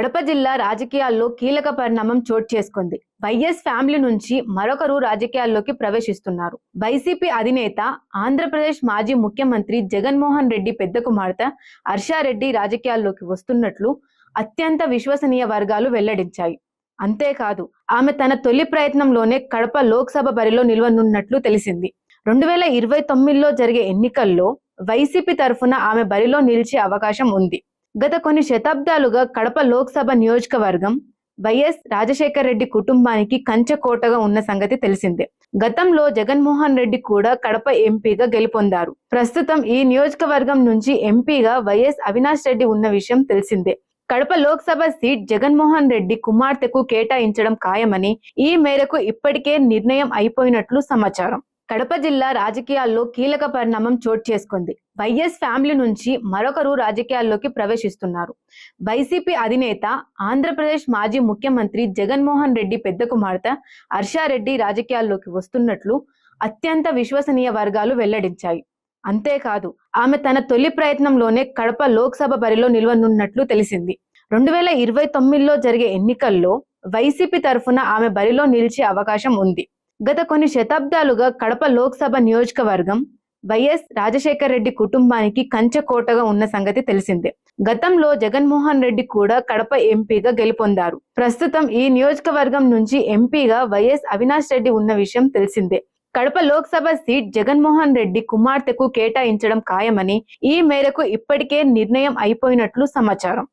కడప జిల్లా రాజకీయాల్లో కీలక పరిణామం చోటు చేసుకుంది. వైఎస్ ఫ్యామిలీ నుంచి మరొకరు రాజకీయాల్లోకి ప్రవేశిస్తున్నారు. వైసీపీ అధినేత, ఆంధ్రప్రదేశ్ మాజీ ముఖ్యమంత్రి జగన్మోహన్ రెడ్డి పెద్ద కుమార్తె హర్షారెడ్డి రాజకీయాల్లోకి వస్తున్నట్లు అత్యంత విశ్వసనీయ వర్గాలు వెల్లడించాయి. అంతేకాదు, ఆమె తన తొలి ప్రయత్నంలోనే కడప లోక్సభ బరిలో నిలవనున్నట్లు తెలిసింది. 2029లో జరిగే ఎన్నికల్లో వైసీపీ తరఫున ఆమె బరిలో నిలిచే అవకాశం ఉంది. గత కొన్ని శతాబ్దాలుగా కడప లోక్సభ నియోజకవర్గం వైఎస్ రాజశేఖర్ రెడ్డి కుటుంబానికి కంచెకోటగా ఉన్న సంగతి తెలిసిందే. గతంలో జగన్మోహన్ రెడ్డి కూడా కడప ఎంపీగా గెలుపొందారు. ప్రస్తుతం ఈ నియోజకవర్గం నుంచి ఎంపీగా వైఎస్ అవినాష్ రెడ్డి ఉన్న విషయం తెలిసిందే. కడప లోక్సభ సీట్ జగన్మోహన్ రెడ్డి కుమార్తెకు కేటాయించడం ఖాయమని, ఈ మేరకు ఇప్పటికే నిర్ణయం అయిపోయినట్లు సమాచారం. కడప జిల్లా రాజకీయాల్లో కీలక పరిణామం చోటు చేసుకుంది. వైఎస్ ఫ్యామిలీ నుంచి మరొకరు రాజకీయాల్లోకి ప్రవేశిస్తున్నారు. వైసీపీ అధినేత, ఆంధ్రప్రదేశ్ మాజీ ముఖ్యమంత్రి జగన్మోహన్ రెడ్డి పెద్ద కుమార్తె హర్షారెడ్డి రాజకీయాల్లోకి వస్తున్నట్లు అత్యంత విశ్వసనీయ వర్గాలు వెల్లడించాయి. అంతేకాదు, ఆమె తన తొలి ప్రయత్నంలోనే కడప లోక్సభ బరిలో నిలవనున్నట్లు తెలిసింది. 2029లో జరిగే ఎన్నికల్లో వైసీపీ తరఫున ఆమె బరిలో నిలిచే అవకాశం ఉంది. గత కొన్ని శతాబ్దాలుగా కడప లోక్సభ నియోజకవర్గం వైఎస్ రాజశేఖర్ రెడ్డి కుటుంబానికి కంచెకోటగా ఉన్న సంగతి తెలిసిందే. గతంలో జగన్మోహన్ రెడ్డి కూడా కడప ఎంపీగా గెలుపొందారు. ప్రస్తుతం ఈ నియోజకవర్గం నుంచి ఎంపీగా వైఎస్ అవినాష్ రెడ్డి ఉన్న విషయం తెలిసిందే. కడప లోక్సభ సీట్ జగన్మోహన్ రెడ్డి కుమార్తెకు కేటాయించడం ఖాయమని, ఈ మేరకు ఇప్పటికే నిర్ణయం అయిపోయినట్లు సమాచారం.